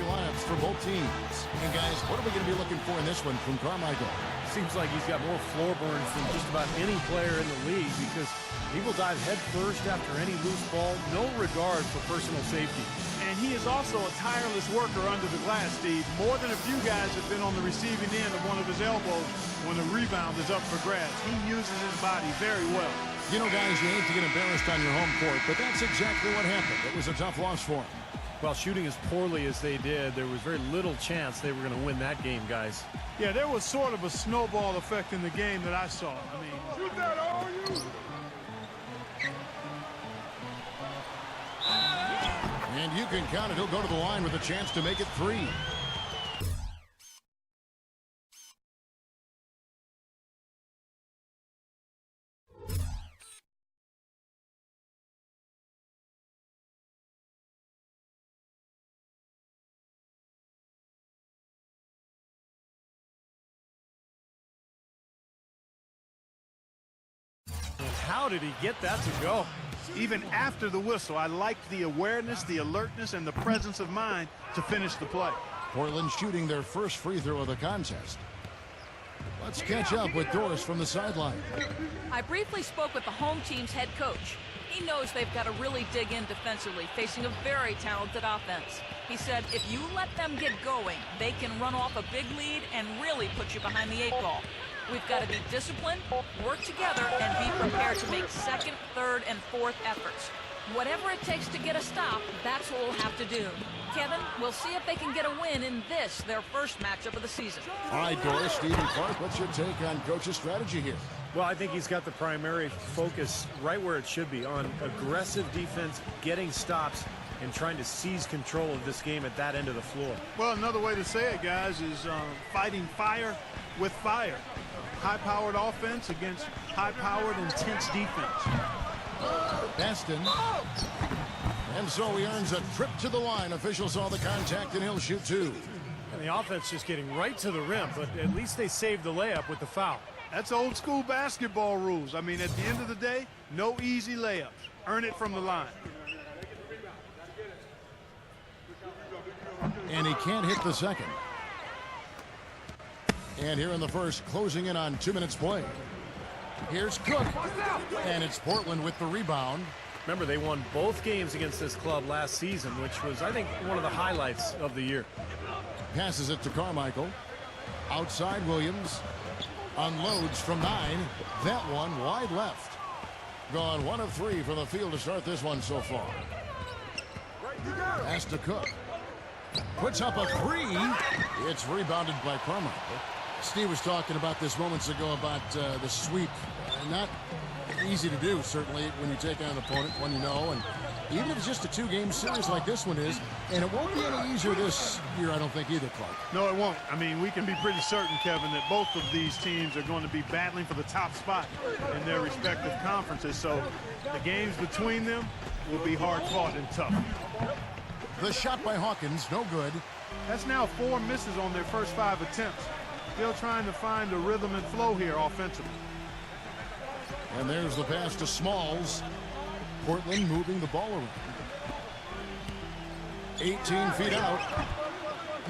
lineups for both teams. And guys, what are we going to be looking for in this one from Carmichael? Seems like he's got more floor burns than just about any player in the league because he will dive head first after any loose ball, no regard for personal safety. And he is also a tireless worker under the glass, Steve. More than a few guys have been on the receiving end of one of his elbows when the rebound is up for grabs. He uses his body very well. You know, guys, you hate to get embarrassed on your home court, but that's exactly what happened. It was a tough loss for him. Well, shooting as poorly as they did, there was very little chance they were going to win that game, guys. Yeah, there was sort of a snowball effect in the game that I saw. I mean, shoot that, all you. And you can count it. He'll go to the line with a chance to make it 3. How did he get that to go? Even after the whistle, I liked the awareness, the alertness, and the presence of mind to finish the play. Portland shooting their first free throw of the contest. Let's catch up with Doris from the sideline. I briefly spoke with the home team's head coach. He knows they've got to really dig in defensively, facing a very talented offense. He said if you let them get going, they can run off a big lead and really put you behind the 8 ball. We've got to be disciplined, work together, and be prepared to make second, third, and fourth efforts. Whatever it takes to get a stop, that's what we'll have to do. Kevin, we'll see if they can get a win in this, their first matchup of the season. All right, Doris, Stephen Clark, what's your take on coach's strategy here? Well, I think he's got the primary focus right where it should be, on aggressive defense, getting stops, and trying to seize control of this game at that end of the floor. Well, another way to say it, guys, is fighting fire with fire. High-powered offense against high-powered, intense defense. Baston. And so he earns a trip to the line. Officials saw the contact, and he'll shoot 2. And the offense just getting right to the rim, but at least they saved the layup with the foul. That's old-school basketball rules. I mean, at the end of the day, no easy layups. Earn it from the line. And he can't hit the second. And here in the first, closing in on 2 minutes play. Here's Cook. And it's Portland with the rebound. Remember, they won both games against this club last season, which was, I think, one of the highlights of the year. Passes it to Carmichael. Outside Williams. Unloads from 9. That one wide left. Gone 1 of 3 from the field to start this one so far. Pass to Cook. Puts up a 3. It's rebounded by Carmichael. Steve was talking about this moments ago about the sweep. Not easy to do, certainly, when you take on an opponent, one you know. And even if it's just a 2-game series like this one is, and it won't be any easier this year, I don't think, either, Clark. No, it won't. I mean, we can be pretty certain, Kevin, that both of these teams are going to be battling for the top spot in their respective conferences. So the games between them will be hard-fought and tough. The shot by Hawkins, no good. That's now 4 misses on their first 5 attempts. Still trying to find the rhythm and flow here offensively. And there's the pass to Smalls. Portland moving the ball around. 18 feet out.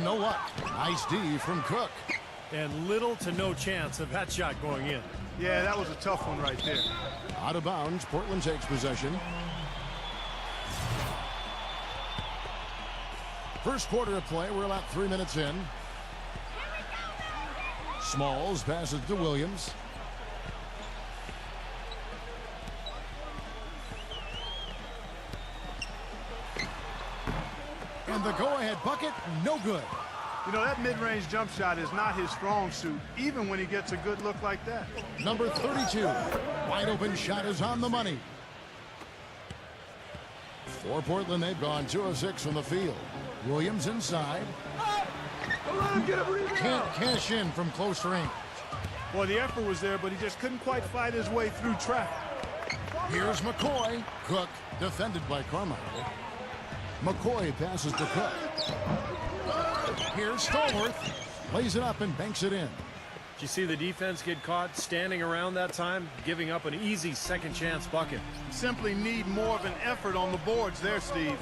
No luck. Nice D from Cook. And little to no chance of that shot going in. Yeah, that was a tough one right there. Out of bounds. Portland takes possession. First quarter of play. We're about 3 minutes in. Smalls passes to Williams. And the go-ahead bucket, no good. You know, that mid-range jump shot is not his strong suit, even when he gets a good look like that. Number 32. Wide open shot is on the money. For Portland, they've gone 2 of 6 from the field. Williams inside. Can't cash in from close range. Well, the effort was there, but he just couldn't quite fight his way through traffic. Here's McCoy. Cook defended by Carmichael. McCoy passes to Cook. Here's Stallworth. Lays it up and banks it in. Did you see the defense get caught standing around that time, giving up an easy second chance bucket? Simply need more of an effort on the boards there, Steve.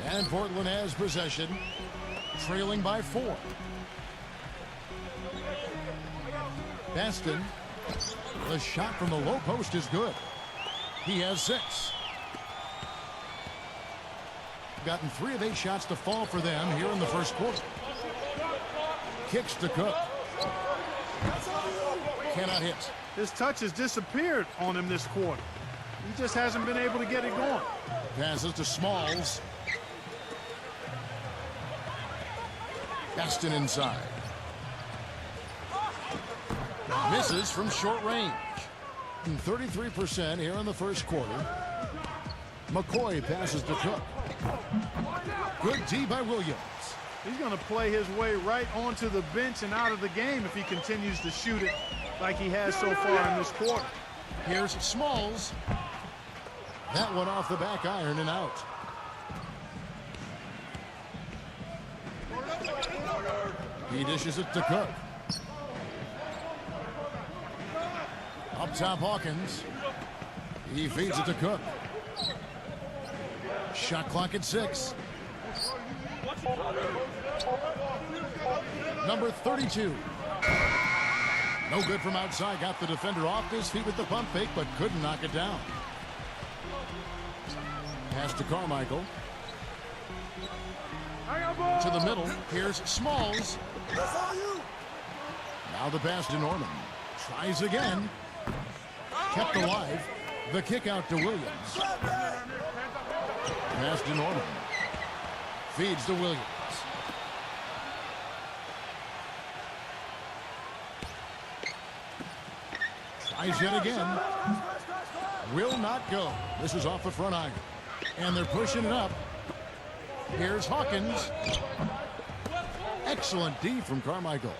And Portland has possession. trailing by 4. Baston, the shot from the low post is good. He has 6. Gotten 3 of 8 shots to fall for them here in the first quarter. Kicks to Cook. Cannot hit. His touch has disappeared on him this quarter. He just hasn't been able to get it going. Passes to Smalls. Baston inside. Misses from short range. 33% here in the first quarter. McCoy passes to Cook. Good D by Williams. He's going to play his way right onto the bench and out of the game if he continues to shoot it like he has so far in this quarter. Here's Smalls. That one off the back iron and out. He dishes it to Cook. Up top, Hawkins. He feeds it to Cook. Shot clock at 6. Number 32. No good from outside. Got the defender off his feet with the pump fake, but couldn't knock it down. Pass to Carmichael. To the middle. Here's Smalls. Now the pass to Norman. Tries again. Kept alive. The kick out to Williams. Pass to Norman. Feeds to Williams. Tries yet again. Will not go. This is off the front iron. And they're pushing it up. Here's Hawkins. Excellent D from Carmichael.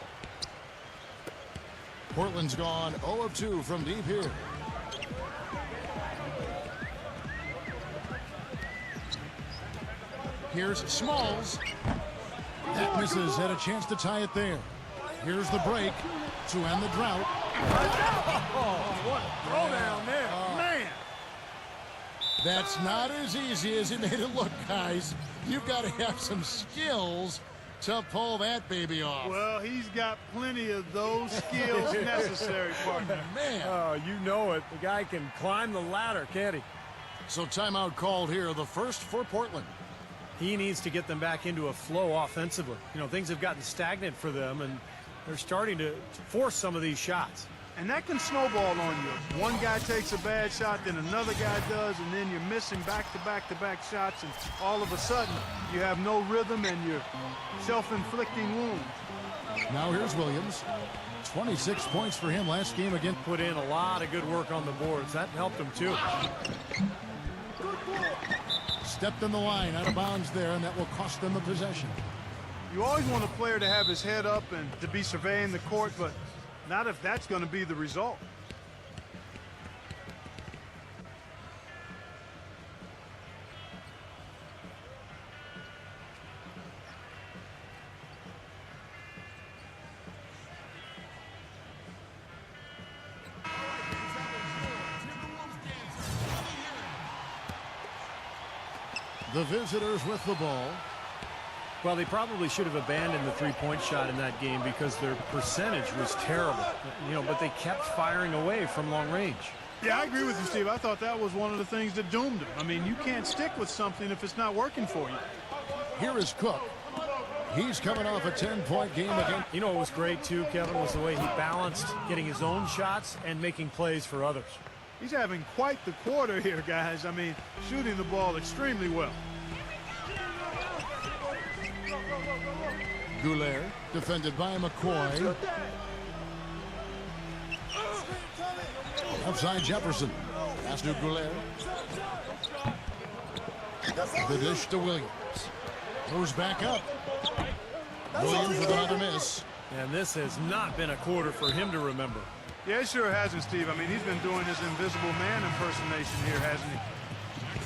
Portland's gone 0 of 2 from deep here. Here's Smalls. That misses. Had a chance to tie it there. Here's the break to end the drought. Oh, what a throwdown there. Man. That's not as easy as he made it look, guys. You've got to have some skills to pull that baby off. Well, he's got plenty of those skills necessary, partner. Man. Oh, you know it. The guy can climb the ladder, can't he? So timeout called here, the first for Portland. He needs to get them back into a flow offensively. You know, things have gotten stagnant for them, and they're starting to force some of these shots. And that can snowball on you. One guy takes a bad shot, then another guy does, and then you're missing back-to-back-to-back shots, and all of a sudden you have no rhythm and you're self-inflicting wounds. Now here's Williams. 26 points for him last game again. Put in a lot of good work on the boards. That helped him, too. Stepped in the line, out of bounds there, and that will cost them the possession. You always want a player to have his head up and to be surveying the court, but not if that's going to be the result. The visitors with the ball. Well, they probably should have abandoned the three-point shot in that game because their percentage was terrible. You know, but they kept firing away from long range. Yeah, I agree with you, Steve. I thought that was one of the things that doomed him. I mean, you can't stick with something if it's not working for you. Here is Cook. He's coming off a 10-point game again. You know what was great, too, Kevin, was the way he balanced getting his own shots and making plays for others. He's having quite the quarter here, guys. I mean, shooting the ball extremely well. Goulet, defended by McCoy. Outside Jefferson. Pass to Goulet. The dish to Williams. Goes back up. Williams with another miss. And this has not been a quarter for him to remember. Yeah, it sure hasn't, Steve. I mean, he's been doing his invisible man impersonation here, hasn't he?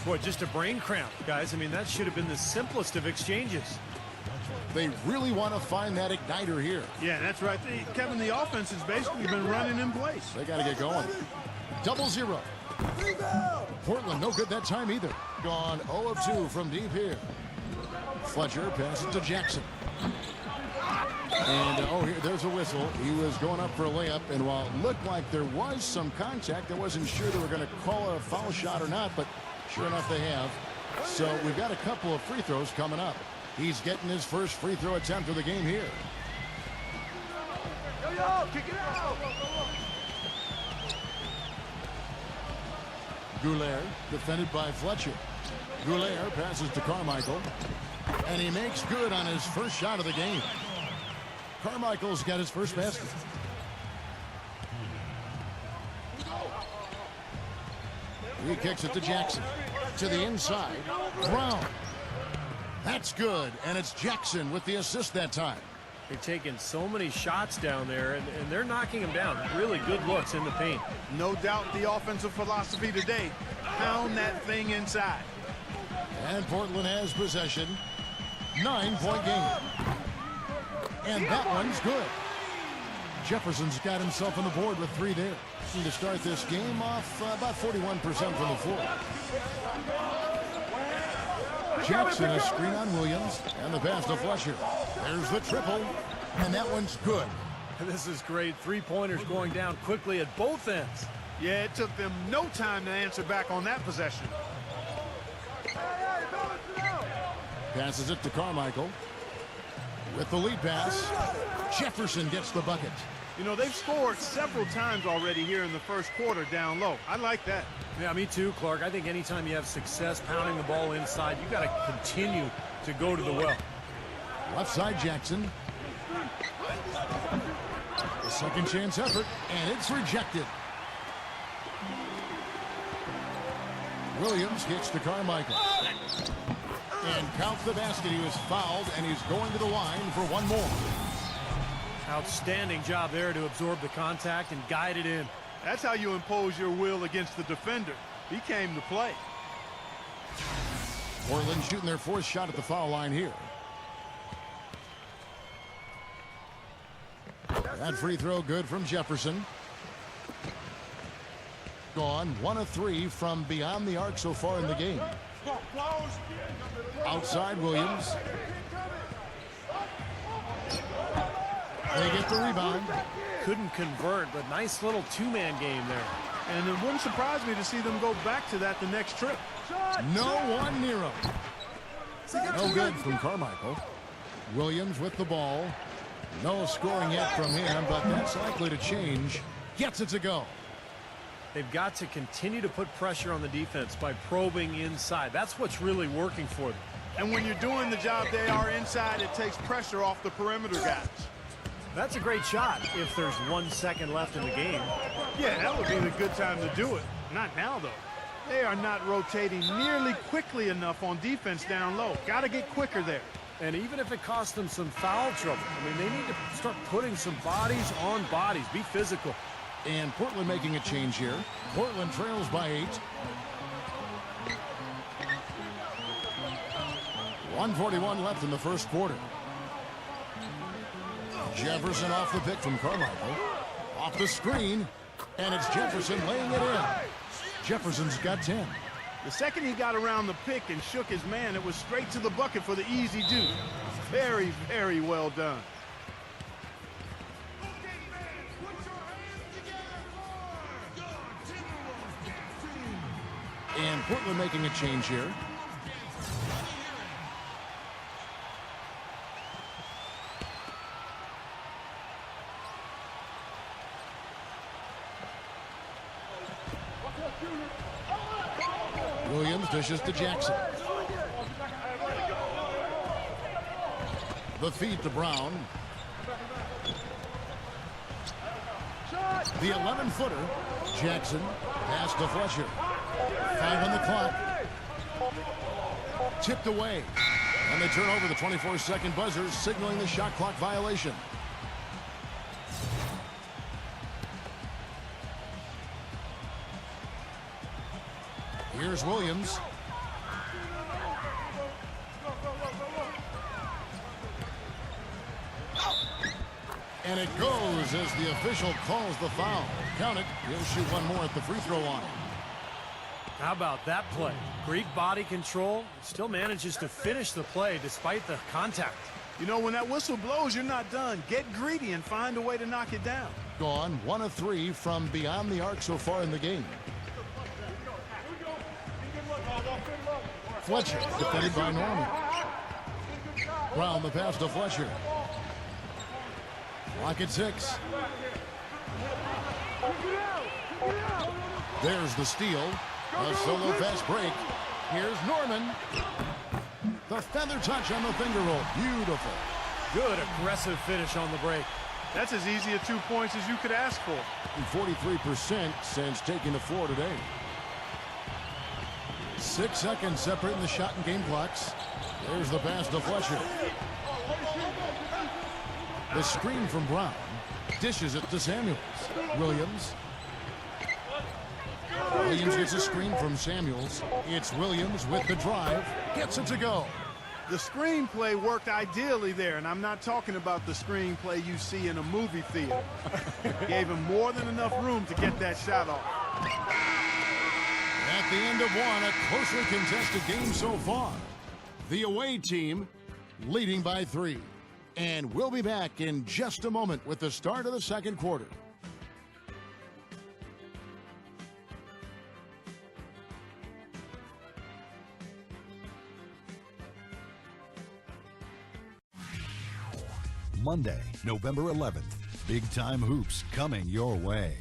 Boy, just a brain cramp, guys. I mean, that should have been the simplest of exchanges. They really want to find that igniter here. Yeah, that's right. Kevin, the offense has basically been running in place. They got to get going. 0-0. Portland, no good that time either. Gone 0 of 2 from deep here. Fletcher passes to Jackson. there's a whistle. He was going up for a layup, and while it looked like there was some contact, I wasn't sure they were going to call a foul shot or not, but sure enough they have. So we've got a couple of free throws coming up. He's getting his first free throw attempt of the game here. Yo, kick it out! Goulet, defended by Fletcher. Goulet passes to Carmichael, and he makes good on his first shot of the game. Carmichael's got his first basket. He kicks it to Jackson. To the inside. Brown. That's good, and it's Jackson with the assist that time. They're taking so many shots down there, and they're knocking them down. Really good looks in the paint. No doubt the offensive philosophy today. Pound that thing inside. And Portland has possession. 9-point game. And that one's good. Jefferson's got himself on the board with 3 there. To start this game off about 41% from the floor. Jackson a screen on Williams, and the pass to Fletcher. There's the triple, and that one's good. This is great. 3-pointers going down quickly at both ends. Yeah, it took them no time to answer back on that possession. Passes it to Carmichael. With the lead pass, Jefferson gets the bucket. You know, they've scored several times already here in the first quarter down low. I like that. Yeah, me too, Clark. I think anytime you have success pounding the ball inside, you got to continue to go to the well. Left side Jackson. A second chance effort, and it's rejected. Williams hits to Carmichael. And counts the basket. He was fouled, and he's going to the line for one more. Outstanding job there to absorb the contact and guide it in. That's how you impose your will against the defender. He came to play. Portland shooting their 4th shot at the foul line here. That free throw good from Jefferson. Gone 1 of 3 from beyond the arc so far in the game. Outside Williams. They get the rebound. Couldn't convert, but nice little 2-man game there. And it wouldn't surprise me to see them go back to that the next trip. No one near him. No good from Carmichael. Williams with the ball. No scoring yet from him, but that's likely to change. Gets it to go. They've got to continue to put pressure on the defense by probing inside. That's what's really working for them. And when you're doing the job they are inside, it takes pressure off the perimeter guys. That's a great shot if there's 1 second left in the game. Yeah, that would be the good time to do it. Not now, though. They are not rotating nearly quickly enough on defense down low. Got to get quicker there. And even if it costs them some foul trouble, I mean, they need to start putting some bodies on bodies. Be physical. And Portland making a change here. Portland trails by 8. 1:41 left in the first quarter. Jefferson off the pick from Carmichael. Off the screen. And it's Jefferson laying it in. Jefferson's got 10. The second he got around the pick and shook his man, it was straight to the bucket for the easy do. Very, very well done. And Portland making a change here. Williams dishes to Jackson. The feed to Brown. The 11-footer. Jackson. Pass to Fletcher. 5 on the clock. Tipped away. And they turn over the 24-second buzzer, signaling the shot clock violation. Here's Williams. And it goes as the official calls the foul. Count it. He'll shoot one more at the free throw line. How about that play? Great body control. Still manages to finish the play despite the contact. You know, when that whistle blows, you're not done. Get greedy and find a way to knock it down. Gone 1 of 3 from beyond the arc so far in the game. Fletcher, defended by Norman. Brown the pass to Fletcher. Lock at 6. There's the steal. A solo fast break. Here's Norman. The feather touch on the finger roll. Beautiful. Good aggressive finish on the break. That's as easy a 2 points as you could ask for. 43% since taking the floor today. 6 seconds separating the shot and game clocks. There's the pass to Fletcher. The screen from Brown. Dishes it to Samuels. Williams. Williams gets a screen from Samuels. It's Williams with the drive. Gets it to go. The screenplay worked ideally there, and I'm not talking about the screenplay you see in a movie theater. Gave him more than enough room to get that shot off. At the end of one, a closely contested game so far. The away team leading by 3. And we'll be back in just a moment with the start of the second quarter. Monday, November 11th. Big time hoops coming your way.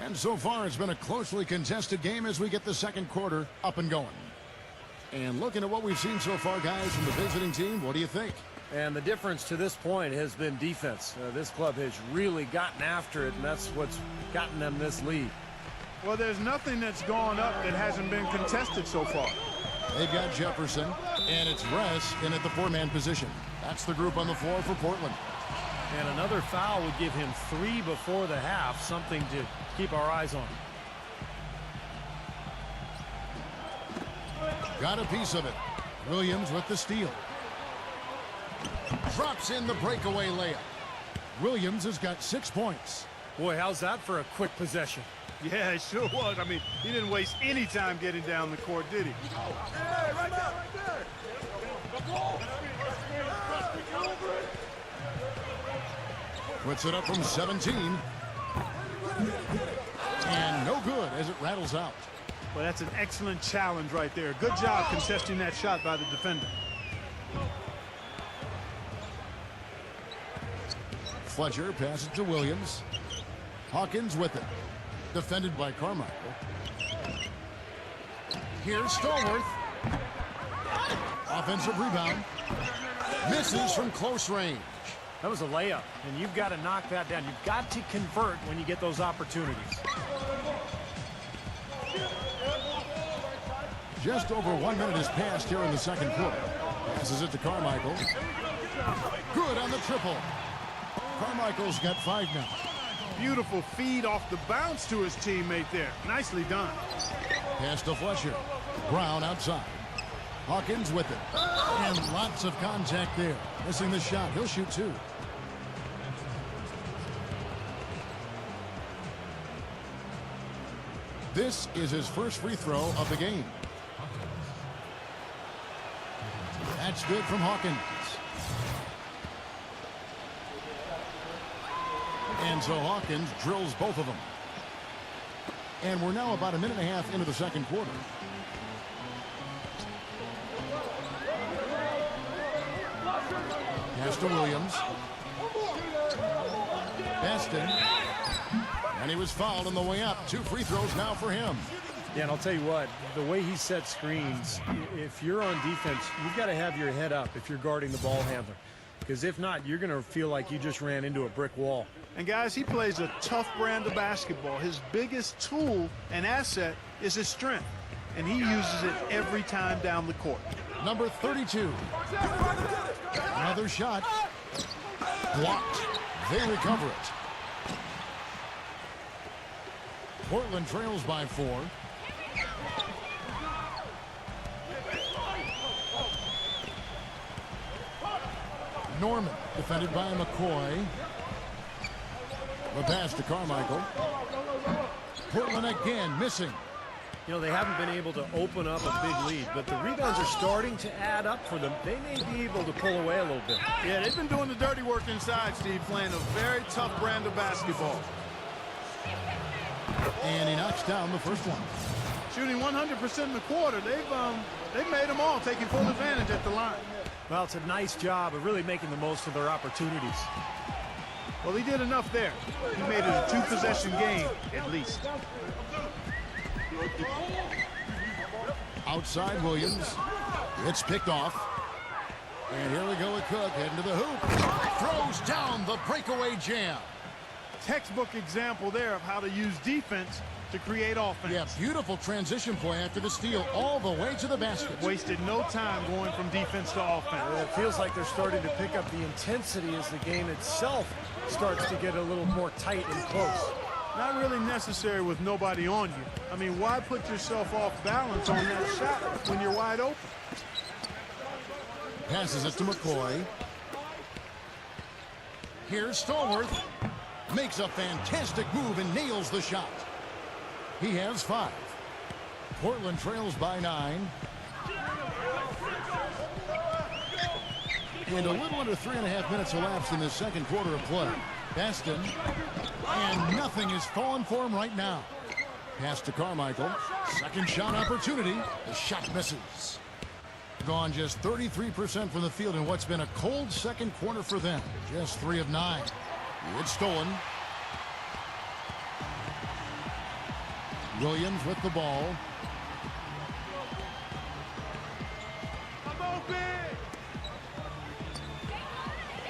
And so far, it's been a closely contested game as we get the second quarter up and going. And looking at what we've seen so far, guys, from the visiting team, what do you think? And the difference to this point has been defense. This club has really gotten after it, and that's what's gotten them this lead. Well, there's nothing that's gone up that hasn't been contested so far. They've got Jefferson, and it's Ress in at the 4-man position. That's the group on the floor for Portland. And another foul would give him 3 before the half, something to keep our eyes on. Got a piece of it. Williams with the steal. Drops in the breakaway layup. Williams has got 6 points. Boy, how's that for a quick possession? Yeah, it sure was. I mean, he didn't waste any time getting down the court, did he? Hey, right there. Puts it up from 17. And no good as it rattles out. Well, that's an excellent challenge right there. Good job contesting that shot by the defender. Fletcher passes to Williams. Hawkins with it. Defended by Carmichael. Here's Stallworth. Offensive rebound. Misses from close range. That was a layup, and you've got to knock that down. You've got to convert when you get those opportunities. Just over 1 minute has passed here in the second quarter. Passes it to Carmichael. Good on the triple. Carmichael's got 5 now. Beautiful feed off the bounce to his teammate there. Nicely done. Pass to Fletcher. Brown outside. Hawkins with it. And lots of contact there. Missing the shot. He'll shoot 2. This is his first free throw of the game. That's good from Hawkins. And so Hawkins drills both of them. And we're now about a minute and a half into the second quarter. Pass to Williams. Beston. And he was fouled on the way up. 2 free throws now for him. Yeah, and I'll tell you what, the way he sets screens, if you're on defense, you've got to have your head up if you're guarding the ball handler. Because if not, you're going to feel like you just ran into a brick wall. And guys, he plays a tough brand of basketball. His biggest tool and asset is his strength. And he uses it every time down the court. Number 32. Another shot. Blocked. They recover it. Portland trails by 4. Norman defended by McCoy. The pass to Carmichael. Portland again missing. You know, they haven't been able to open up a big lead, but the rebounds are starting to add up for them. They may be able to pull away a little bit. Yeah, they've been doing the dirty work inside, Steve, playing a very tough brand of basketball. And he knocks down the first one. Shooting 100% in the quarter. They've made them all, taking full advantage at the line. Well, it's a nice job of really making the most of their opportunities. Well, he did enough there. He made it a two-possession game, at least. Outside Williams. It's picked off. And here we go with Cook heading to the hoop. Throws down the breakaway jam. Textbook example there of how to use defense to create offense. Yeah, beautiful transition play after the steal all the way to the basket. Wasted no time going from defense to offense. It feels like they're starting to pick up the intensity as the game itself starts to get a little more tight and close. Not really necessary with nobody on you. I mean, why put yourself off balance on that shot when you're wide open? Passes it to McCoy. Here's Stallworth. Makes a fantastic move and nails the shot. He has 5. Portland trails by 9. And a little under 3.5 minutes elapsed in the second quarter of play. Baston, and nothing is falling for him right now. Pass to Carmichael. Second shot opportunity. The shot misses. Gone just 33% from the field in what's been a cold second quarter for them. Just 3 of 9. It's stolen. Williams with the ball.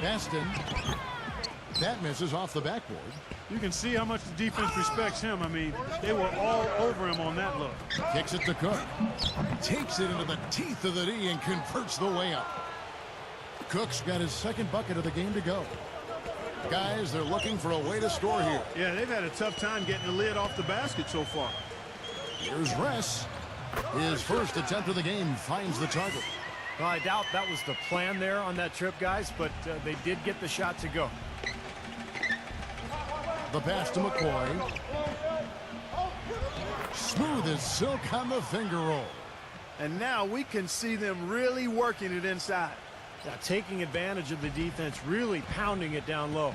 Baston. That misses off the backboard. You can see how much the defense respects him. I mean, they were all over him on that look. Kicks it to Cook. Takes it into the teeth of the D and converts the way up. Cook's got his second bucket of the game to go. Guys, they're looking for a way to score here. Yeah, they've had a tough time getting the lid off the basket so far. Here's Ress. His first attempt of the game finds the target. Well, I doubt that was the plan there on that trip, guys, but they did get the shot to go. The pass to McCoy. Smooth as silk on the finger roll. And now we can see them really working it inside. Yeah, taking advantage of the defense, really pounding it down low.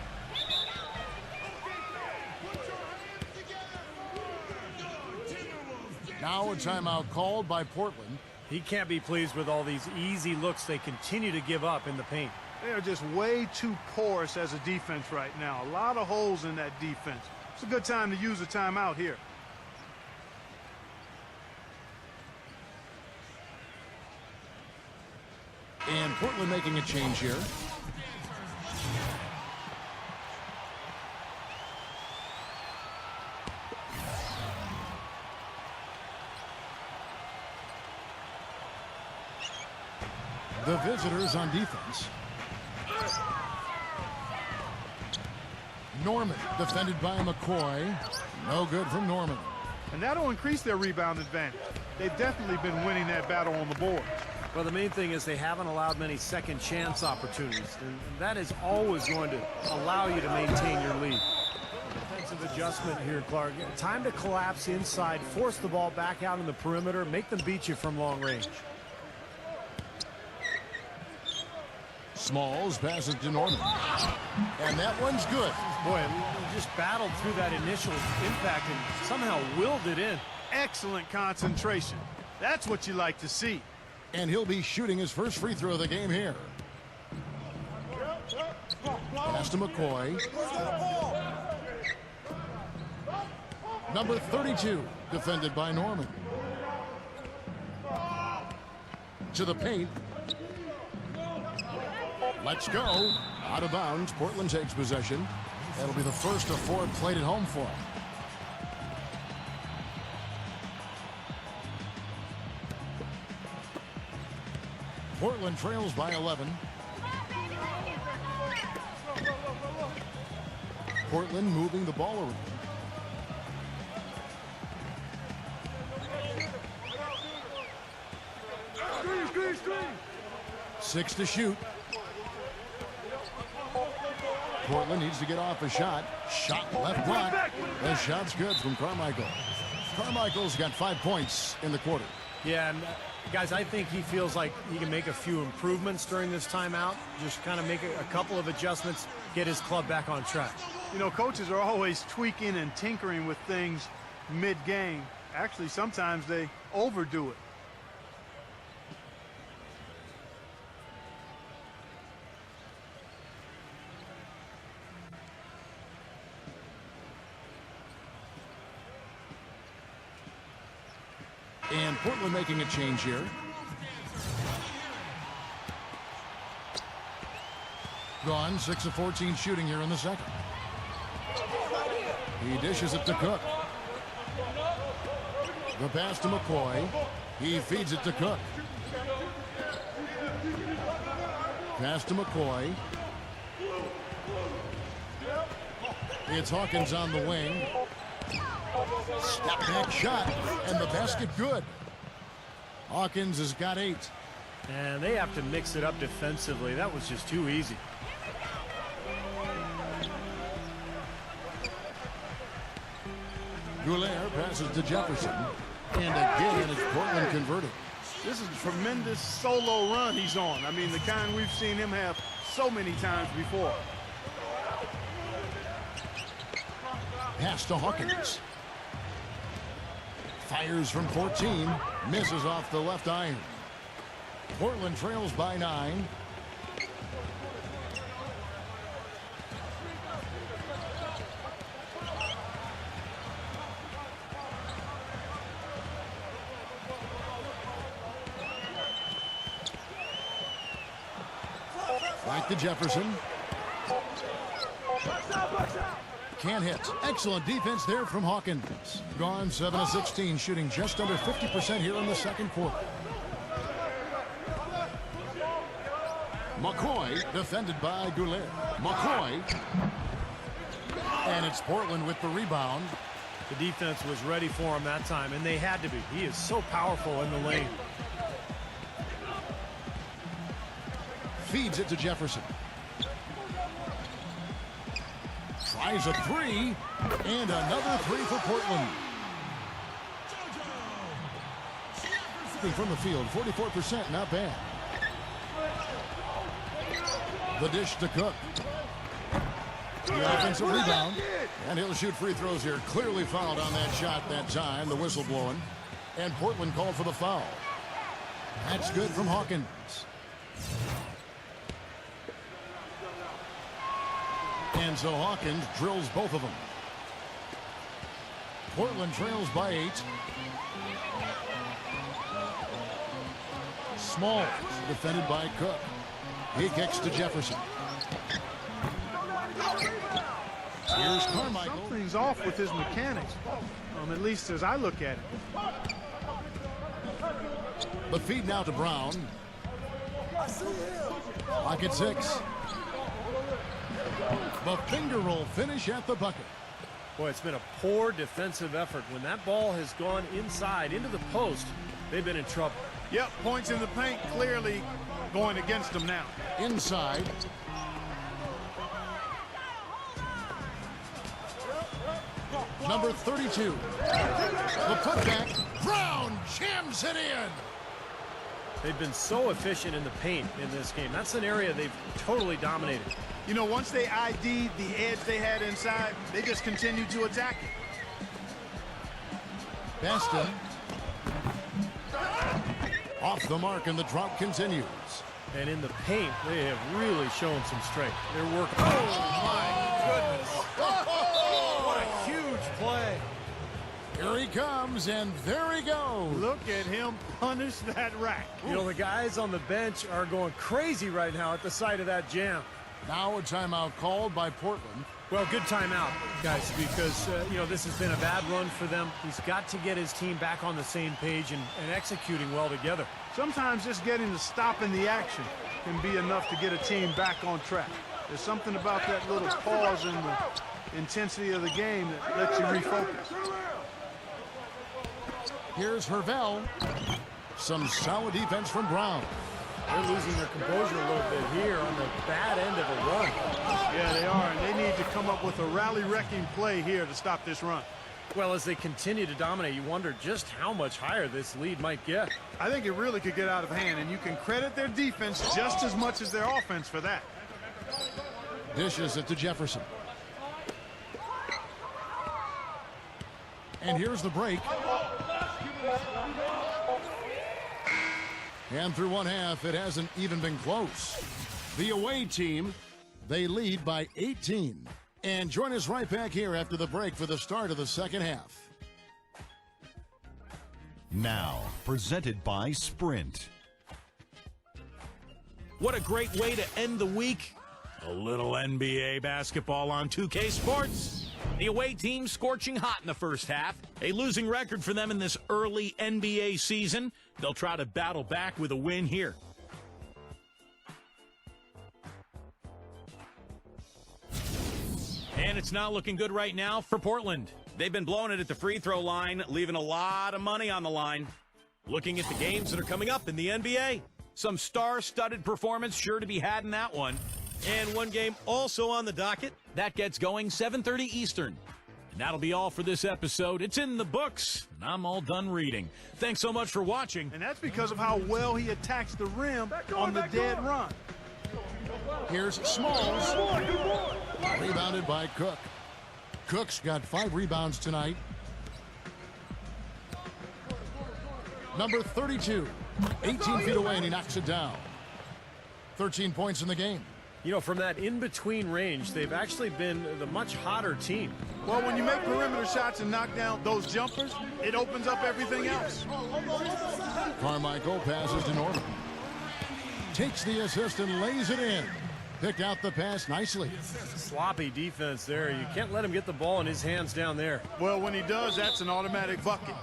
Now a timeout called by Portland. He can't be pleased with all these easy looks they continue to give up in the paint. They are just way too porous as a defense right now. A lot of holes in that defense. It's a good time to use a timeout here. And Portland making a change here. The visitors on defense. Norman defended by McCoy. No good from Norman. And that'll increase their rebound advantage. They've definitely been winning that battle on the board. Well, the main thing is they haven't allowed many second chance opportunities. And that is always going to allow you to maintain your lead. Defensive adjustment here, Clark. Time to collapse inside, force the ball back out in the perimeter, make them beat you from long range. Smalls passes to Norman. And that one's good. Boy, he just battled through that initial impact and somehow willed it in. Excellent concentration. That's what you like to see. And he'll be shooting his first free throw of the game here. Pass to McCoy. Number 32, defended by Norman. To the paint. Let's go. Out of bounds. Portland takes possession. That'll be the first of 4 played at home for him. Portland trails by 11. Portland moving the ball around. Six to shoot. Portland needs to get off a shot. Shot left block. The shot's good from Carmichael. Carmichael's got 5 points in the quarter. Yeah, and guys, I think he feels like he can make a few improvements during this timeout. Just kind of make a couple of adjustments, get his club back on track. You know, coaches are always tweaking and tinkering with things mid-game. Actually, sometimes they overdo it. And Portland making a change here. Gone, 6 of 14 shooting here in the second. He dishes it to Cook. The pass to McCoy. He feeds it to Cook. Pass to McCoy. It's Hawkins on the wing. Step back shot, and the basket good. Hawkins has got 8. And they have to mix it up defensively. That was just too easy. Goulet passes to Jefferson. And again, it's Portland converted. This is a tremendous solo run he's on. I mean, the kind we've seen him have so many times before. Pass to Hawkins. Fires from 14. Misses off the left iron. Portland trails by 9. Back to Jefferson. Can't hit. Excellent defense there from Hawkins. Gone 7 of 16, shooting just under 50% here in the second quarter. McCoy defended by Goulet. McCoy. And it's Portland with the rebound. The defense was ready for him that time, and they had to be. He is so powerful in the lane. Feeds it to Jefferson. Tries a 3, and another 3 for Portland. From the field, 44%, not bad. The dish to Cook. The offensive rebound, and he'll shoot free throws here. Clearly fouled on that shot that time, the whistle blowing. And Portland called for the foul. That's good from Hawkins. And so Hawkins drills both of them. Portland trails by 8. Smalls defended by Cook. He kicks to Jefferson. Here's Carmichael. Something's off with his mechanics, at least as I look at it. The feed now to Brown. Lock at 6. The finger roll finish at the bucket. Boy, it's been a poor defensive effort. When that ball has gone inside into the post, they've been in trouble. Yep, points in the paint clearly going against them now. Inside. Number 32. The putback. Brown jams it in. They've been so efficient in the paint in this game. That's an area they've totally dominated. You know, once they ID'd the edge they had inside, they just continued to attack it. Baston. Off the mark, and the drop continues. And in the paint, they have really shown some strength. They're working. Oh, my goodness. What a huge play. Here he comes, and there he goes. Look at him punish that rack. You know, the guys on the bench are going crazy right now at the sight of that jam. Now a timeout called by Portland. Well, good timeout, guys, because, you know, this has been a bad run for them. He's got to get his team back on the same page and executing well together. Sometimes just getting to stop in the action can be enough to get a team back on track. There's something about that little pause in the intensity of the game that lets you refocus. Here's Hervel. Some solid defense from Brown. They're losing their composure a little bit here on the bad end of a run. Yeah, they are, and they need to come up with a rally-wrecking play here to stop this run. Well, as they continue to dominate, you wonder just how much higher this lead might get. I think it really could get out of hand, and you can credit their defense just as much as their offense for that. Dishes it to Jefferson. And here's the break. And through one half, it hasn't even been close. The away team, they lead by 18. And join us right back here after the break for the start of the second half. Now, presented by Sprint. What a great way to end the week. A little NBA basketball on 2K Sports. The away team scorching hot in the first half. A losing record for them in this early NBA season. They'll try to battle back with a win here. And it's not looking good right now for Portland. They've been blowing it at the free throw line, leaving a lot of money on the line. Looking at the games that are coming up in the NBA. Some star-studded performance sure to be had in that one. And one game also on the docket. That gets going 7:30 Eastern. And that'll be all for this episode. It's in the books, and I'm all done reading. Thanks so much for watching. And that's because of how well he attacks the rim on the dead run. Here's Smalls. Rebounded by Cook. Cook's got 5 rebounds tonight. Number 32, 18 feet away, and he knocks it down. 13 points in the game. You know, from that in-between range, they've actually been the much hotter team. Well, when you make perimeter shots and knock down those jumpers, it opens up everything else. Carmichael passes to Norman. Takes the assist and lays it in. Picked out the pass nicely. Sloppy defense there. You can't let him get the ball in his hands down there. Well, when he does, that's an automatic bucket.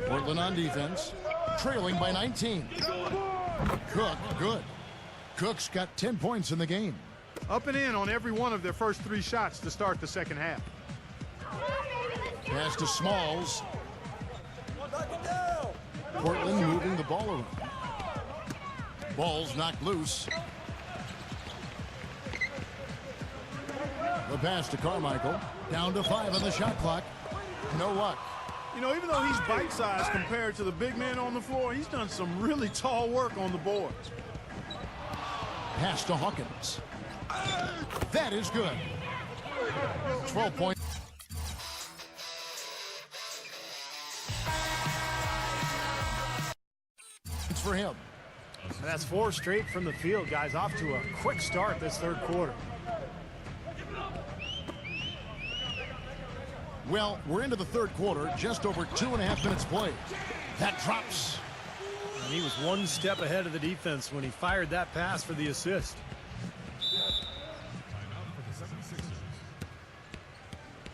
Portland on defense, trailing by 19. Cook, good. Cook's got 10 points in the game. Up and in on every one of their first 3 shots to start the second half. Pass to Smalls. Portland moving the ball around. Ball's knocked loose. The pass to Carmichael. Down to 5 on the shot clock. No luck. You know, even though he's bite-sized compared to the big man on the floor, he's done some really tall work on the boards. Pass to Hawkins. That is good. 12 points for him. And that's 4 straight from the field, guys. Off to a quick start this third quarter. Well, we're into the third quarter, just over 2.5 minutes played. That drops. And he was one step ahead of the defense when he fired that pass for the assist.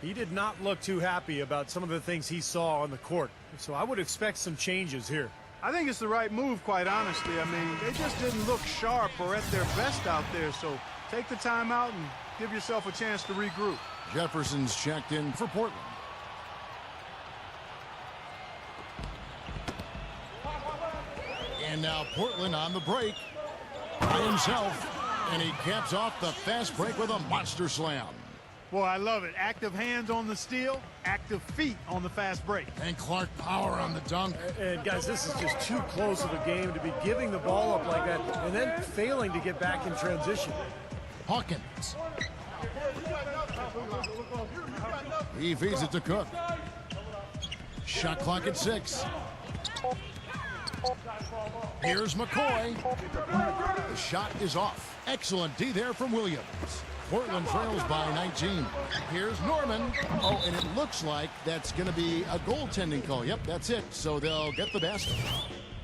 He did not look too happy about some of the things he saw on the court. So I would expect some changes here. I think it's the right move, quite honestly. I mean, they just didn't look sharp or at their best out there. So take the time out and give yourself a chance to regroup. Jefferson's checked in for Portland. And now Portland on the break by himself. And he caps off the fast break with a monster slam. Boy, I love it. Active hands on the steal, active feet on the fast break. And Clark power on the dunk. And guys, this is just too close of a game to be giving the ball up like that and then failing to get back in transition. Hawkins. He feeds it to Cook. Shot clock at 6. Here's McCoy. The shot is off. Excellent D there from Williams. Portland trails by 19. Here's Norman. Oh, and it looks like that's going to be a goaltending call. Yep, that's it. So they'll get the basket.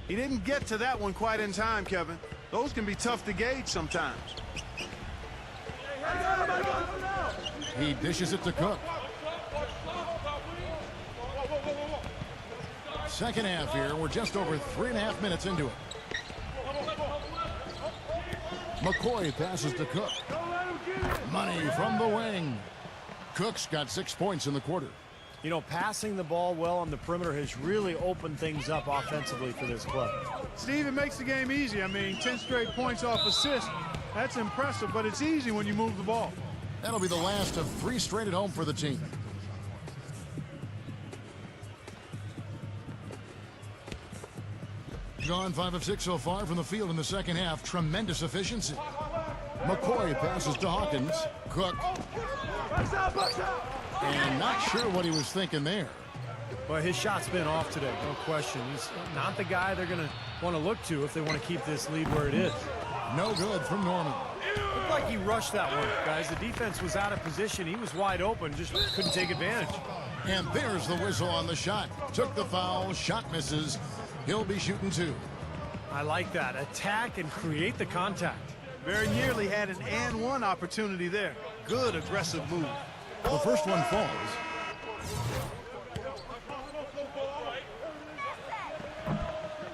He didn't get to that one quite in time, Kevin. Those can be tough to gauge sometimes. He dishes it to Cook. Second half here. We're just over 3.5 minutes into it. McCoy passes to Cook. Money from the wing. Cook's got 6 points in the quarter. You know, passing the ball well on the perimeter has really opened things up offensively for this club. Steve, it makes the game easy. I mean, 10 straight points off assist. That's impressive, but it's easy when you move the ball. That'll be the last of 3 straight at home for the team. Gone 5 of 6 so far from the field in the second half. Tremendous efficiency. McCoy passes to Hawkins. Cook. And not sure what he was thinking there. Well, his shot's been off today, no question. He's not the guy they're going to want to look to if they want to keep this lead where it is. No good from Norman. Looked like he rushed that one, guys. The defense was out of position. He was wide open, just couldn't take advantage. And there's the whistle on the shot. Took the foul, shot misses. He'll be shooting 2. I like that. Attack and create the contact. Very nearly had an and one opportunity there. Good aggressive move. The first one falls.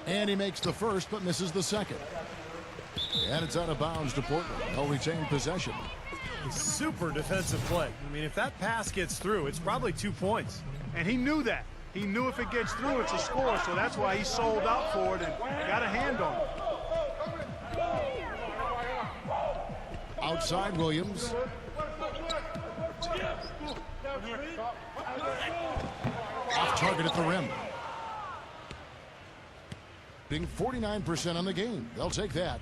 And he makes the first but misses the second. And it's out of bounds to Portland. They'll retain possession. Super defensive play. I mean, if that pass gets through, it's probably 2 points. And he knew that. He knew if it gets through, it's a score, so that's why he sold out for it and got a hand on it. Outside Williams. Off target at the rim. Being 49% on the game. They'll take that.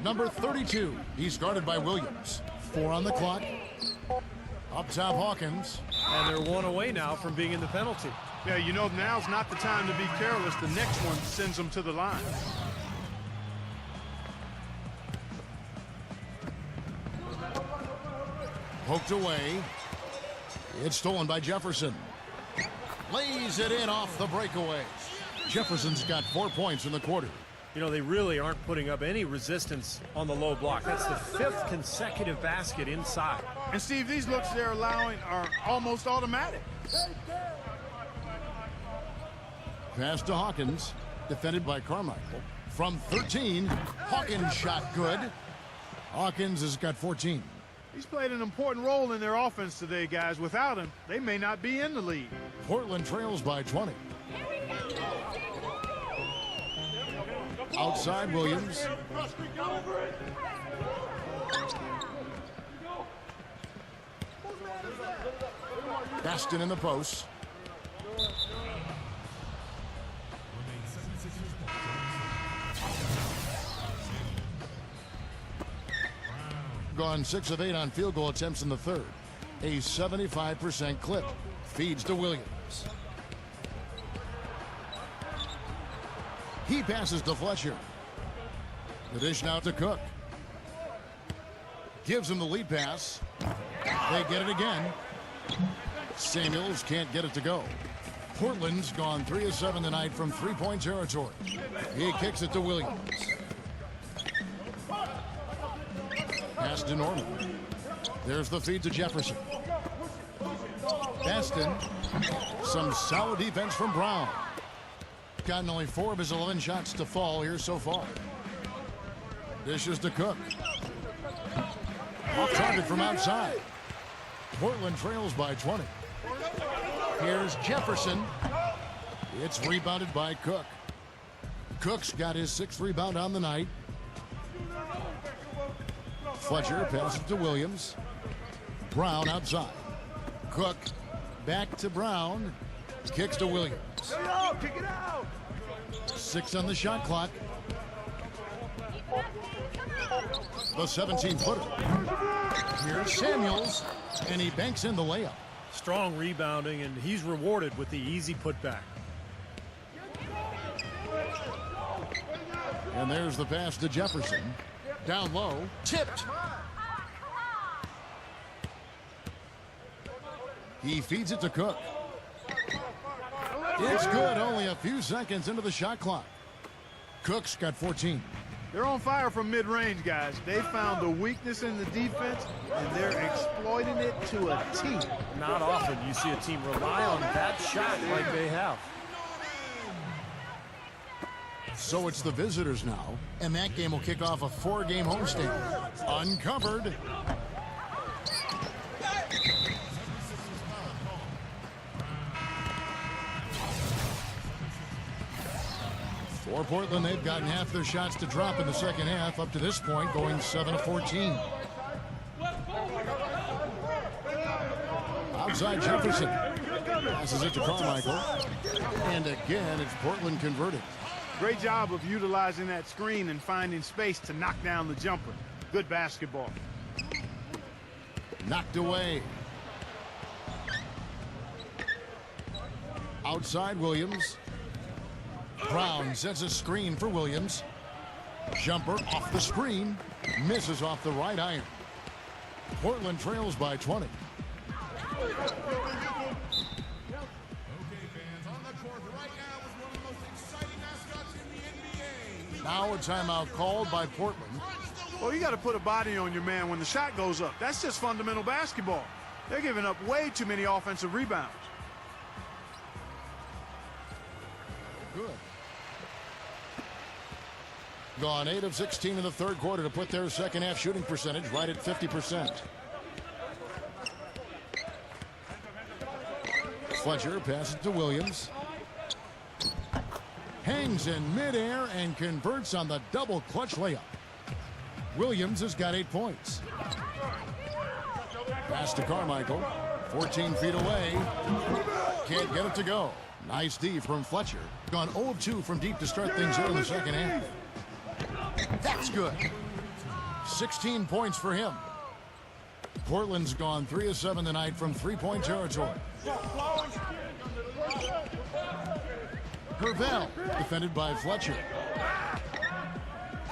Number 32. He's guarded by Williams. 4 on the clock. Up top, Hawkins. And they're 1 away now from being in the penalty. Yeah, you know, now's not the time to be careless. The next one sends them to the line. Poked away. It's stolen by Jefferson. Lays it in off the breakaway. Jefferson's got 4 points in the quarter. You know, they really aren't putting up any resistance on the low block. That's the 5th consecutive basket inside. And Steve, these looks they're allowing are almost automatic. Pass to Hawkins, defended by Carmichael. From 13, Hawkins shot good. Hawkins has got 14. He's played an important role in their offense today, guys. Without him, they may not be in the lead. Portland trails by 20. Outside Williams. Baston in the post. Gone 6 of 8 on field goal attempts in the third. A 75% clip. Feeds to Williams. He passes to Fletcher. The dish now to Cook. Gives him the lead pass. They get it again. Samuels can't get it to go. Portland's gone 3 of 7 tonight from 3-point territory. He kicks it to Williams. Pass to Norman. There's the feed to Jefferson. Baston. Some solid defense from Brown. Gotten only 4 of his 11 shots to fall here so far. Dishes to Cook. Off target from outside. Portland trails by 20. Here's Jefferson. It's rebounded by Cook. Cook's got his 6th rebound on the night. Fletcher passes to Williams. Brown outside. Cook back to Brown. Kicks to Williams. Kick it out. 6 on the shot clock. The 17-footer. Here's Samuels, and he banks in the layup. Strong rebounding, and he's rewarded with the easy putback. And there's the pass to Jefferson. Down low, tipped. He feeds it to Cook. It's good, only a few seconds into the shot clock. Cook's got 14. They're on fire from mid-range, guys. They found the weakness in the defense, and they're exploiting it to a T. Not often you see a team rely on that shot like they have. So it's the visitors now, and that game will kick off a 4-game homestand. Uncovered. For Portland, they've gotten half their shots to drop in the second half, up to this point, going 7 of 14. Outside Jefferson. Passes it to Carmichael. And again, it's Portland converted. Great job of utilizing that screen and finding space to knock down the jumper. Good basketball. Knocked away. Outside Williams. Brown sets a screen for Williams. Jumper off the screen. Misses off the right iron. Portland trails by 20. Now a timeout called by Portland. Well, you got to put a body on your man when the shot goes up. That's just fundamental basketball. They're giving up way too many offensive rebounds. Good. Gone 8 of 16 in the third quarter to put their second half shooting percentage right at 50%. Fletcher passes to Williams. Hangs in midair and converts on the double clutch layup. Williams has got 8 points. Pass to Carmichael. 14 feet away. Can't get it to go. Nice D from Fletcher. Gone 0 of 2 from deep to start things here in the second half. That's good. 16 points for him. Portland's gone 3 of 7 tonight from three-point territory. Hervel, defended by Fletcher.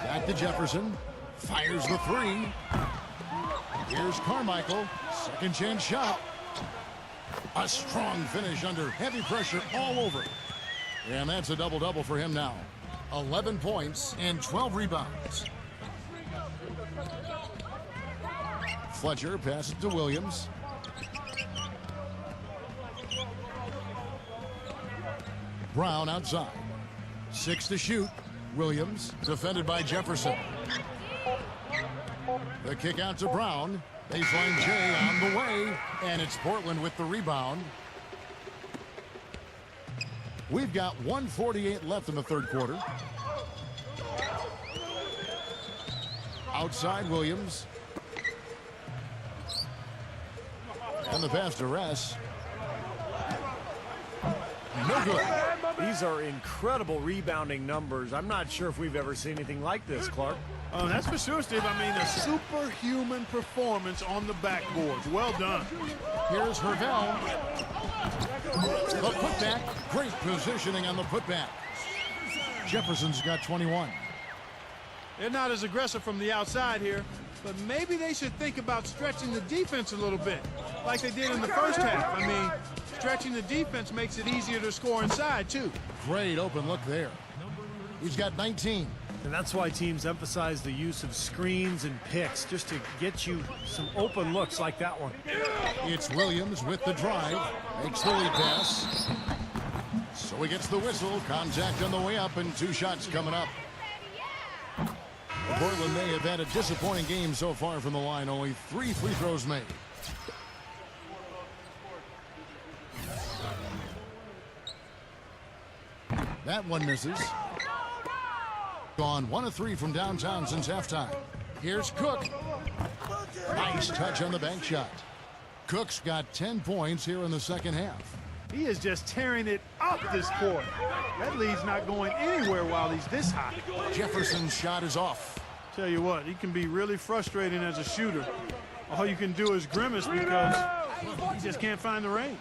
Back to Jefferson. Fires the three. Here's Carmichael. Second chance shot. A strong finish under heavy pressure all over. And that's a double-double for him now. 11 points and 12 rebounds. Fletcher passes to Williams. Brown outside. 6 to shoot. Williams defended by Jefferson. The kick out to Brown. Baseline J on the way. And it's Portland with the rebound. We've got 1:48 left in the third quarter. Outside Williams. And the pass to Ress. No good. These are incredible rebounding numbers. I'm not sure if we've ever seen anything like this, Clark. Oh, that's for sure, Steve. I mean, a superhuman performance on the backboards. Well done. Here's Hervel. The putback. Great positioning on the putback. Jefferson's got 21. They're not as aggressive from the outside here, but maybe they should think about stretching the defense a little bit, like they did in the first half. I mean, stretching the defense makes it easier to score inside, too. Great open look there. He's got 19. And that's why teams emphasize the use of screens and picks, just to get you some open looks like that one. It's Williams with the drive. Makes the lead pass. So he gets the whistle. Contact on the way up and 2 shots coming up. Portland may have had a disappointing game so far from the line. Only 3 free throws made. That one misses. Gone 1 of 3 from downtown since halftime. Here's Cook. Nice touch on the bank shot. Cook's got 10 points here in the second half. He is just tearing it up this quarter. That lead's not going anywhere while he's this hot. Jefferson's shot is off. Tell you what, he can be really frustrating as a shooter. All you can do is grimace because he just can't find the range.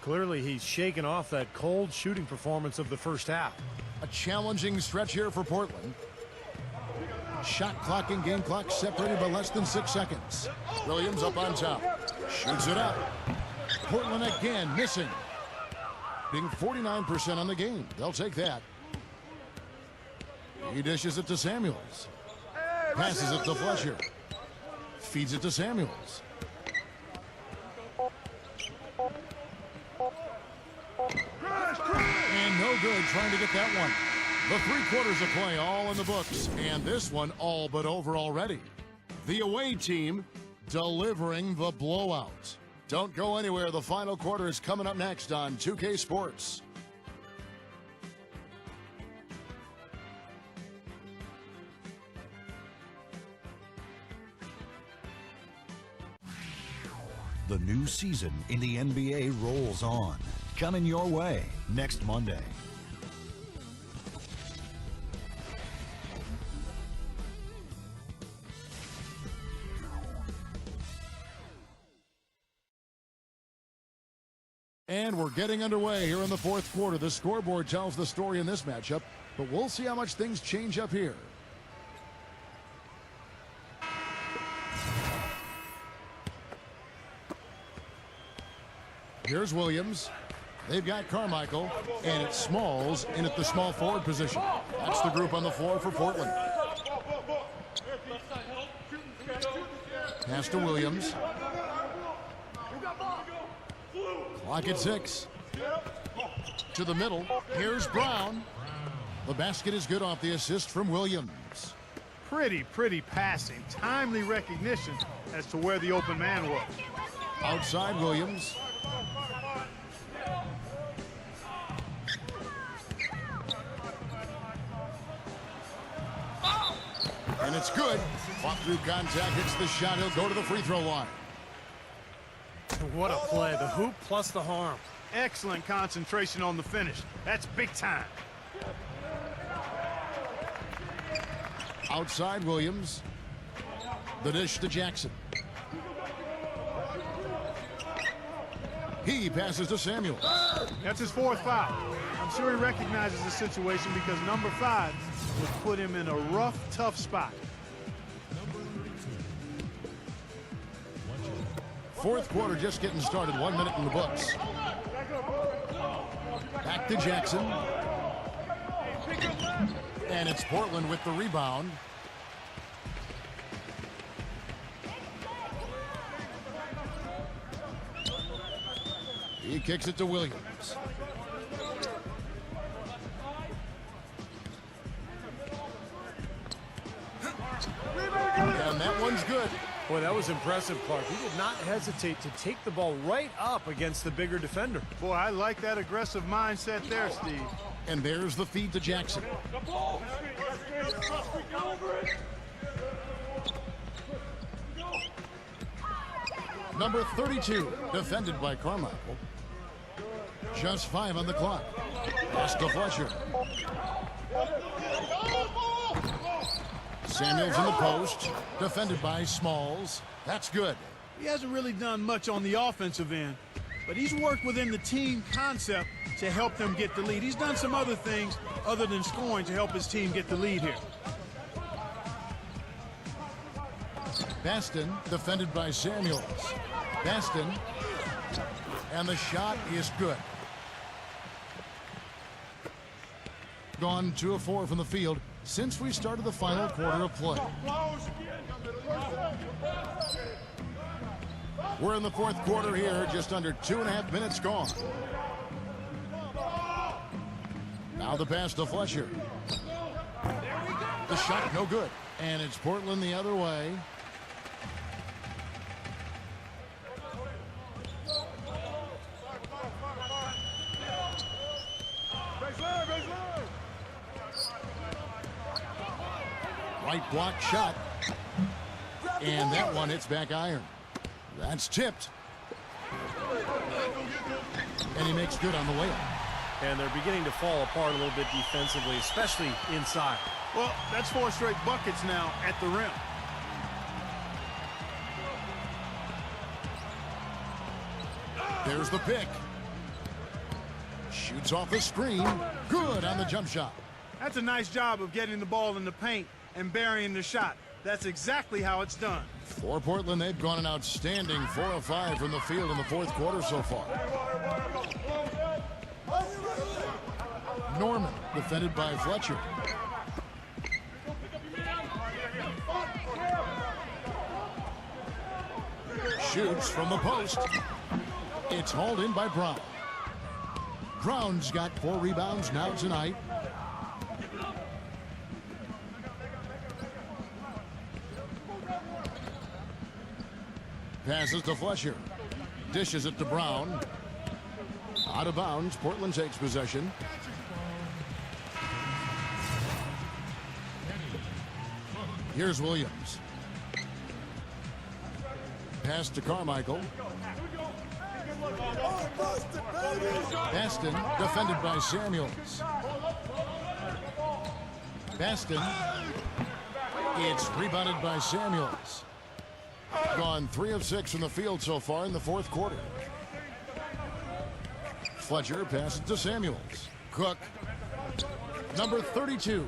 Clearly, he's shaken off that cold shooting performance of the first half. A challenging stretch here for Portland. Shot clock and game clock separated by less than 6 seconds. Williams up on top. Shoots it up. Portland again missing. Being 49% on the game. They'll take that. He dishes it to Samuels. Passes it to Fletcher. Feeds it to Samuels. And no good trying to get that one. The 3 quarters of play all in the books, and this one all but over already. The away team delivering the blowout. Don't go anywhere. The final quarter is coming up next on 2K Sports. The new season in the NBA rolls on. Coming your way next Monday. And we're getting underway here in the 4th quarter. The scoreboard tells the story in this matchup, but we'll see how much things change up here. Here's Williams. They've got Carmichael, and it's Smalls in at the small forward position. That's the group on the floor for Portland. Pass to Williams. Clock at 6. To the middle. Here's Brown. The basket is good off the assist from Williams. Pretty passing. Timely recognition as to where the open man was. Outside Williams. And it's good. Fought through contact, hits the shot. He'll go to the free throw line. What a play. The hoop plus the harm. Excellent concentration on the finish. That's big time. Outside Williams. The dish to Jackson. He passes to Samuels. That's his 4th foul. I'm sure he recognizes the situation because number 5 would put him in a rough, tough spot. 4th quarter just getting started. 1 minute in the books. Back to Jackson. And it's Portland with the rebound. He kicks it to Williams. And that one's good. Boy, that was impressive, Clark. He did not hesitate to take the ball right up against the bigger defender. Boy, I like that aggressive mindset there, Steve. And there's the feed to Jackson. Number 32, defended by Carmichael. Just 5 on the clock. Pass to Fletcher. Samuels in the post, defended by Smalls. That's good. He hasn't really done much on the offensive end, but he's worked within the team concept to help them get the lead. He's done some other things other than scoring to help his team get the lead here. Baston, defended by Samuels. Baston, and the shot is good. Gone 2 of 4 from the field since we started the final quarter of play. We're in the 4th quarter here, just under 2.5 minutes gone. Now the pass to Fletcher. The shot no good, and it's Portland the other way. Right block shot. And that one hits back iron. That's tipped. And he makes good on the layup. And they're beginning to fall apart a little bit defensively, especially inside. Well, that's 4 straight buckets now at the rim. There's the pick. Shoots off the screen. Good on the jump shot. That's a nice job of getting the ball in the paint and burying the shot. That's exactly how it's done. For Portland, they've gone an outstanding 4 of 5 from the field in the 4th quarter so far. Norman, defended by Fletcher. shoots from the post. It's hauled in by Brown. Brown's got 4 rebounds now tonight. Passes to Fletcher. Dishes it to Brown. Out of bounds. Portland takes possession. Here's Williams. Pass to Carmichael. Baston defended by Samuels. Baston. It's rebounded by Samuels. Gone 3 of 6 from the field so far in the 4th quarter. Fletcher passes to Samuels. Cook. Number 32.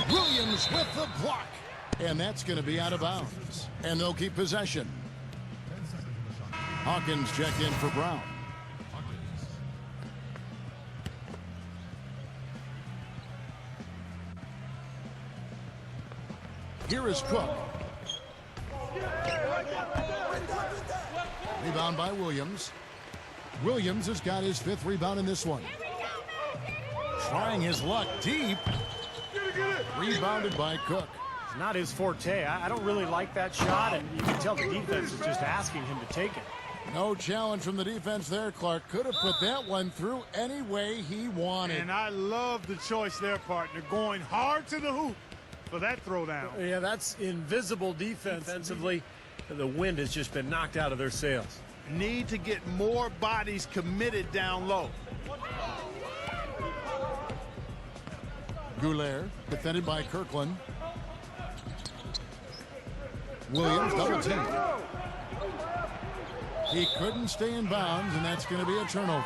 Williams with the block. And that's going to be out of bounds. And they'll keep possession. Hawkins checked in for Brown. Here is Cook. Rebound by Williams. Williams has got his 5th rebound in this one. Trying his luck deep. Rebounded by Cook. It's not his forte. I don't really like that shot, and you can tell the defense is just asking him to take it. No challenge from the defense there, Clark. Could have put that one through any way he wanted. And I love the choice there, partner. Going hard to the hoop for that throwdown. Yeah, that's invisible defensively. The wind has just been knocked out of their sails. Need to get more bodies committed down low. Goulet, defended by Kirkland. Williams double team. He couldn't stay in bounds, and that's going to be a turnover.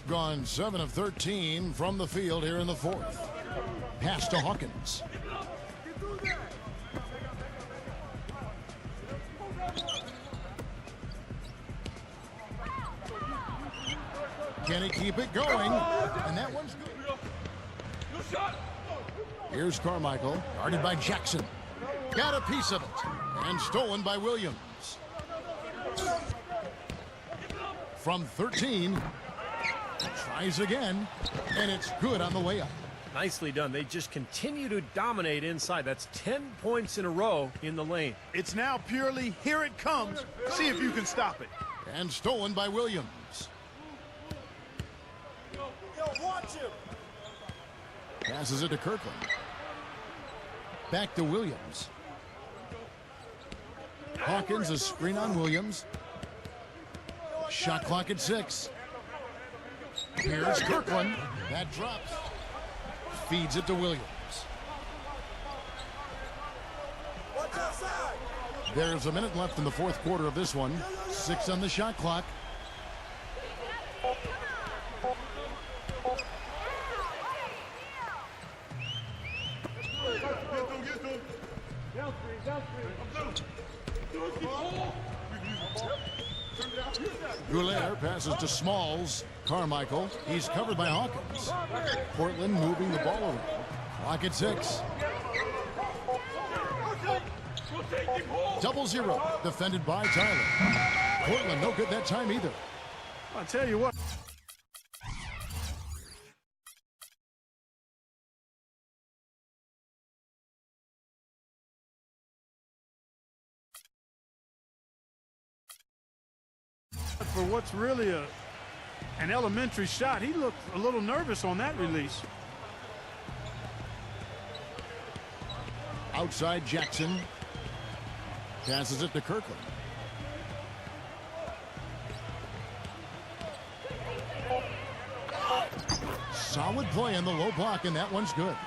Gone 7 of 13 from the field here in the 4th. Pass to Hawkins. Can he keep it going? And that one's good. Here's Carmichael, guarded by Jackson. Got a piece of it. And stolen by Williams. From 13. Tries again. And it's good on the way up. Nicely done. They just continue to dominate inside. That's 10 points in a row in the lane. It's now purely here it comes. See if you can stop it. And stolen by Williams. Watch him. Passes it to Kirkland. Back to Williams. Hawkins, a screen on Williams. Shot clock at 6. Here's Kirkland. That drops. Feeds it to Williams. Watch outside. There's a minute left in the 4th quarter of this one. 6 on the shot clock. Goulet passes to Smalls. Carmichael. He's covered by Hawkins. Portland moving the ball around. Clock at 6. 0-0. Defended by Tyler. Portland no good that time either. I'll tell you what. For what's really an elementary shot, he looked a little nervous on that release. Outside Jackson. Passes it to Kirkland. Solid play in the low block, and that one's good.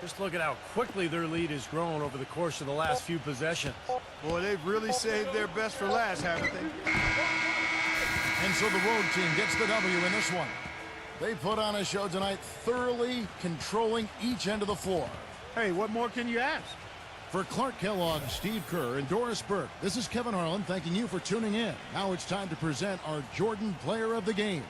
Just look at how quickly their lead has grown over the course of the last few possessions. Boy, they've really saved their best for last, haven't they? And so the road team gets the W in this one. They put on a show tonight, thoroughly controlling each end of the floor. Hey, what more can you ask? For Clark Kellogg, Steve Kerr, and Doris Burke, this is Kevin Harlan thanking you for tuning in. Now it's time to present our Jordan Player of the Game.